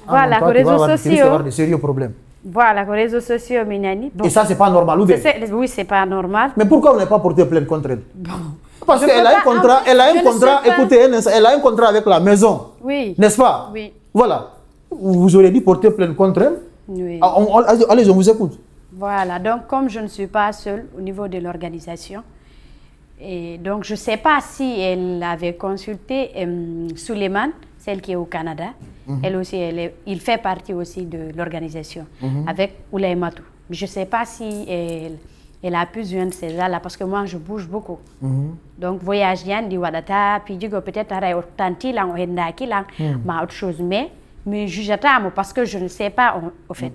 Voilà, les réseaux sociaux. Tu risques d'avoir de sérieux problèmes. Voilà, les réseaux sociaux, Minani. Bon. Et ça, c'est pas normal, ou bien? Oui, c'est pas normal. Mais pourquoi on n'a pas porté plainte contre elle? Bon. Parce qu'elle a un contrat, écoutez, elle a un contrat avec la maison. Oui. N'est-ce pas? Oui. Voilà. Vous aurez dit porter plainte contre elle? Oui. Allez, on vous écoute. Voilà, donc comme je ne suis pas seule au niveau de l'organisation, et donc je ne sais pas si elle avait consulté Suleiman, celle qui est au Canada. Elle aussi, il fait partie aussi de l'organisation avec Oulay Matou. Je ne sais pas si elle a pu joindre ces gens-là parce que moi je bouge beaucoup. Donc voyage Yann dit Wadata, puis peut-être à Tanti, là, mais autre chose. Mais jujatamo parce que je ne sais pas au fait.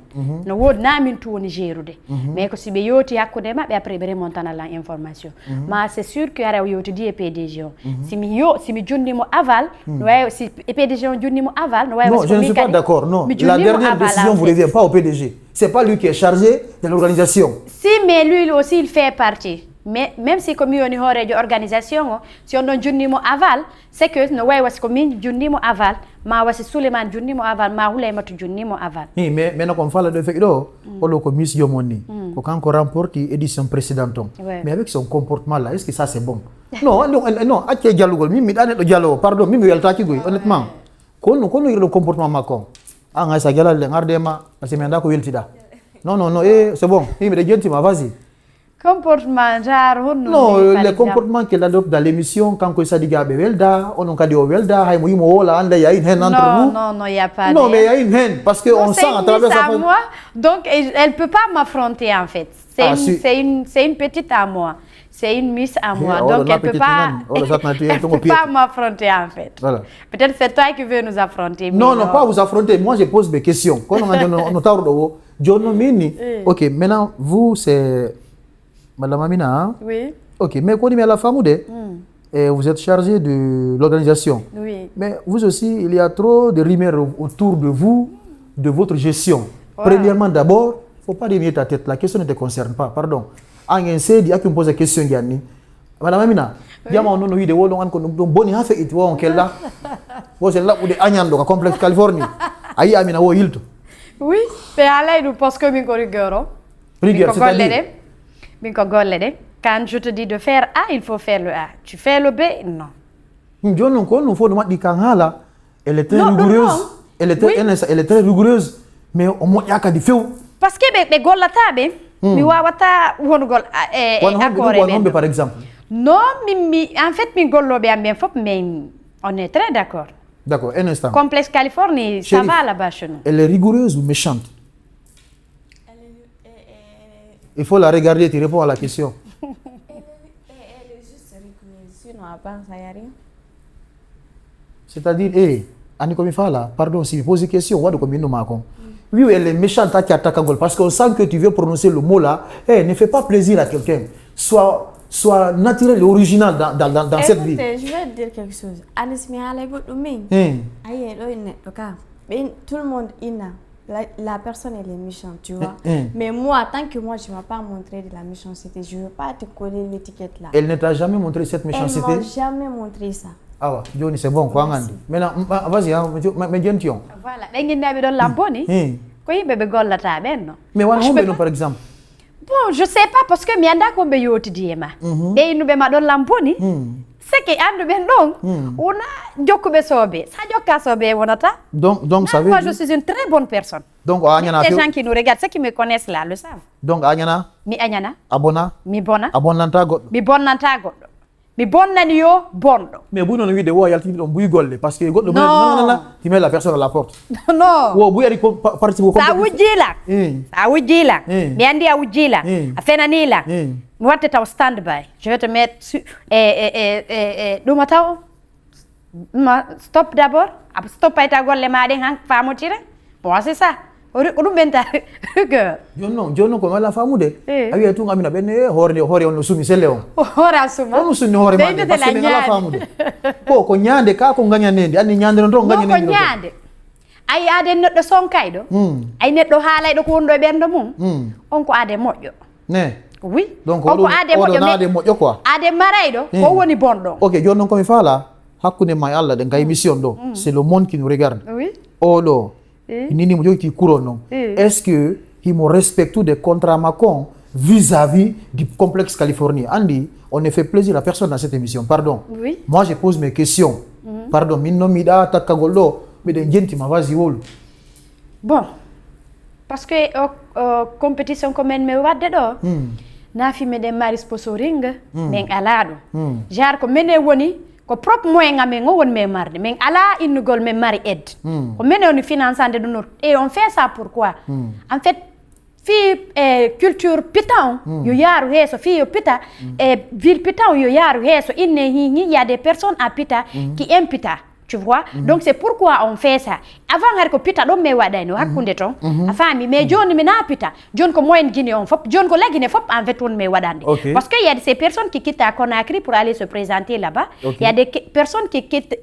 No wod na min tout ni gérude. Mais que si be yoti hakkude mabbe après be remontana la information. Mais c'est sûr que ara yoti di PDG. Si mi jondi mo aval, ouais si PDG on jondi mo aval, ouais. Non, je ne suis pas d'accord. Non, la dernière décision vous revient pas au PDG. C'est pas lui qui est chargé de l'organisation. Si mais lui aussi il fait partie. Mais même si comme on est de organisation, si on a jondi mo aval, c'est que no ouais was comme jondi mo aval. Ma wasi Suleiman junni mo aval ma Oulay Matou junni mo aval. Oui, mais maintenant comme fala de fait do on ko Miss Yomoni ko kanko remporté édition précédente. Mais avec son comportement là, est-ce que ça c'est bon? Non, acce dialogue mi dane do dialogue, pardon, mi welta ci goy honnêtement. Kono le comportement makon. Anga sa galal le ngardema parce que menda ko weltida. Non, c'est bon. Mi de gentima, vas-y. Comportement genre non, le comportement qu'elle adopte dans l'émission quand il s'agit de welda, on a dit welda, hay mo wala anda ya une haine entre nous. Non, il y a pas. Non, mais il y a une haine parce que on sent à travers sa moi. Donc elle peut pas m'affronter en fait. C'est une petite à moi. C'est une miss à moi. Donc elle peut pas m'affronter en fait. Voilà. Peut-être c'est toi qui veux nous affronter. Non, pas vous affronter. Moi je pose des questions. Quand on a OK, maintenant vous c'est Madame Amina, hein? Oui. OK, mais quand on est à la femme, vous êtes chargé de l'organisation. Oui. Mais vous aussi, il y a trop de rumeurs autour de vous, de votre gestion. Wow. Premièrement, d'abord, il ne faut pas dévier ta tête. La question ne te concerne pas, pardon. En enseigne, il y a qui me pose la question, Madame Amina, il y a un nom de Wolo, on boni ha fait on kella. Vous êtes là pour des agnans dans complexe Californie. Aïe Amina wo hilto. Oui, mais allez nous parce que mi ko rigoro. Rigueur, c'est-à-dire quand je te dis de faire A, il faut faire le A. Tu fais le B, non. Elle est très rigoureuse. Elle est très rigoureuse. Mais au moins, il y a des feux. Parce que les golatabe, mi wawata wongol accord par exemple. Non, en fait, mi gollobe bien fop, mais on est très d'accord. D'accord, un instant. Complexe Californie, ça va là-bas chez nous. Elle est rigoureuse ou méchante? Il faut la regarder, tu réponds à la question. Elle est juste rigoureuse, sinon à part ça, il n'y a rien. C'est-à-dire, pardon, si je pose une question, oui, elle est méchante à Kagol, parce qu'on sent que tu veux prononcer le mot là, ne fais pas plaisir à quelqu'un. Sois naturel et original dans cette vie. Je vais te dire quelque chose. Tout le monde la personne elle est méchante, tu vois. Mais moi, tant que moi je ne m'ai pas montré de la méchanceté, je ne veux pas te coller l'étiquette là. Elle ne t'a jamais montré cette méchanceté? Elle ne m'a jamais montré ça. Ah ouais, Johnny, c'est bon, quoi. Maintenant, vas-y, mais Dion. Voilà, mais par exemple. Bon, je ne sais pas parce que mianda ko be yoti diema. Be inu be ma don lamponi. C'est que andu ben donc on a jokube sobe. Ça jokka sobe wonata. Donc ça veut moi je suis une très bonne personne. Donc les gens qui nous regardent, ceux qui me connaissent là le savent. Donc agnana. Mi agnana. Abona. Mi bona. Abonnanta goddo. Mi bonnanta goddo. Mi bonnani yo bondo. Mais vous non vidéo yalti don buy golle parce que goddo non tu mets la personne à la porte. Non. Wo buy ari parti ko. Ça wujila. Ça wujila. Mi andi a wujila. A fenanila. Mi watte taw stand by. Je vais te mettre duma taw. Stop d'abord. Stop ay ta golle ma den han famotire. Bon c'est ça. Odu benta rigueur. Jonno ko mala famude. Awi tu ngamina benne hore on sumi seleon. Hora suma. On sumi hore ma parce que ngala famude. Ko nyande ka ko nganyande andi nyande non nganyande. Ko nyande. Ay ade neddo sonkaydo. Ay neddo haalaydo ko wondo bendo mum. On ko ade moƴƴo. Ne. Oui. Donc on ko ade moƴƴo quoi. Ade maraydo ko woni bondo. OK, jonno ko mi fala hakkunde may Allah de ngay mission do. C'est le monde qui nous regarde. Oui. Odo Nini mo qui couro non. Est-ce que il me respecte des contrats Macron vis-à-vis du complexe Californie? Andy, on ne fait plaisir à personne dans cette émission. Pardon. Oui. Moi, je pose mes questions. Pardon. Minno mida takagolo, mais de gente ma vas Bon. Parce que compétition comme me wadde do. Na fi me de mari sponsoring men alado. Jar ko mene woni ko propre moyen ngame ngo won me marde men ala innugol me mari aide. Ko mene on finançande do et on fait ça pourquoi? En fait fi culture pitan yo yaru heso fi yo pita ville pitan yo yaru heso inne hi y a des personnes à pita qui aiment pita. Tu vois? Donc c'est pourquoi on fait ça. Avant har ko pita do me wadayno hakkunde ton a fami mais joni mi na pita joni ko moyen Guinée on fop joni ko la Guinée fop en fait on me wadande parce que il y a ces personnes qui quittent à Conakry pour aller se présenter là-bas. Il y a des personnes qui quittent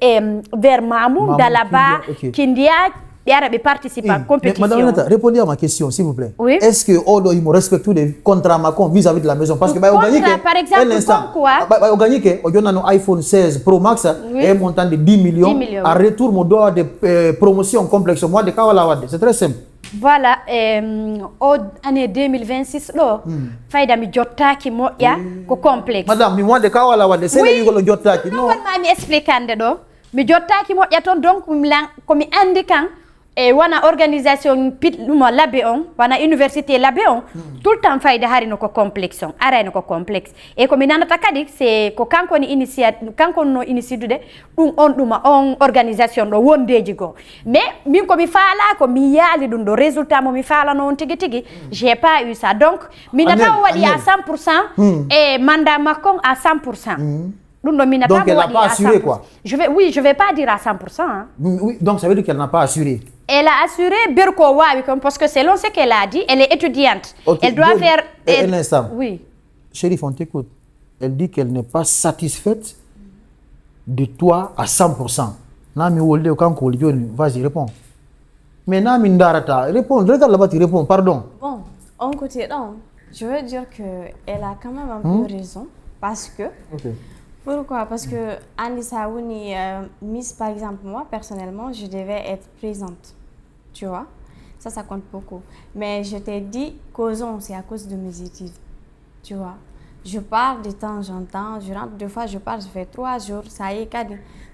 vers Mamou, Dalaba, Kindia et participent à la compétition. Madame Nata, répondez à ma question s'il vous plaît. Oui? Est-ce que il me respecte les contrats Macron vis-à-vis de la maison? Parce que par exemple, quoi? On gagne que on a un iPhone 16 Pro Max et un montant de 10 millions. À retour, mon droit de promotion complexe. Moi, de Kawalawade. C'est très simple. Voilà, en année 2026, fayda mi jottaki moƴƴa ko complexe. Madame, moi de Kawalawade, c'est le jottaki. Non, mi expliquande do. Mi jottaki moƴƴa ton donc ko mi andi kan e wana organisation mo labbe on wana université labbe on tout le temps fayda harino ko complexe on arayno ko complexe e ko mi nanata kadi c'est ko kanko ni initiative kanko no initiative ɗum on organisation ɗo wondeji go mais min ko mi faala ko mi yaali ɗum ɗo résultat mo mi faalano on tigi tigi j'ai pas eu ça donc mi nata waɗi à 100% et mandat makko à 100%. Donc elle n'a pas assuré quoi? Je vais pas dire à 100%. Hein. Oui, donc ça veut dire qu'elle n'a pas assuré. Elle a assuré Berko Wawi parce que selon ce qu'elle a dit, elle est étudiante. Okay. Elle doit faire... Un instant. Oui. Chérif, on t'écoute. Elle dit qu'elle n'est pas satisfaite de toi à 100%. Nami Wolde Kanko vas-y, réponds. Mais Nami Ndarata, réponds. Regarde là-bas, tu réponds, pardon. Bon, en côté, non. Je veux dire qu'elle a quand même un peu raison. Parce que... Okay. Pourquoi? Parce que Andy Saouni, Miss, par exemple, moi, personnellement, je devais être présente. Tu vois? Ça compte beaucoup. Mais je t'ai dit, causons, c'est à cause de mes études. Tu vois? Je pars de temps en temps, je rentre 2 fois, je pars, je fais 3 jours, ça y est, quand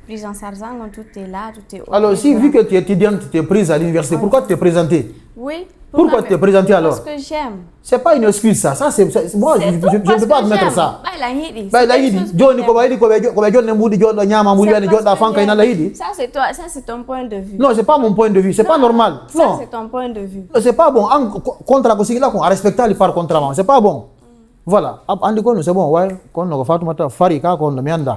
prise en Sarzangon, tout est là, tout est... Alors, si vu que tu es étudiante, tu es prise à l'université, pourquoi tu t'es présentée? Oui. Pourquoi tu t'es présentée alors? Parce que j'aime. C'est pas une excuse ça. Moi, je ne peux pas admettre ça. Ça, c'est toi, ça c'est ton point de vue. Non, c'est pas mon point de vue, c'est pas normal. Ça c'est ton point de vue. C'est pas bon. Contrat que là qu'on a respecté les par contrat, c'est pas bon. Voilà. C'est bon, ouais. Quand on a fait Farika, quand on a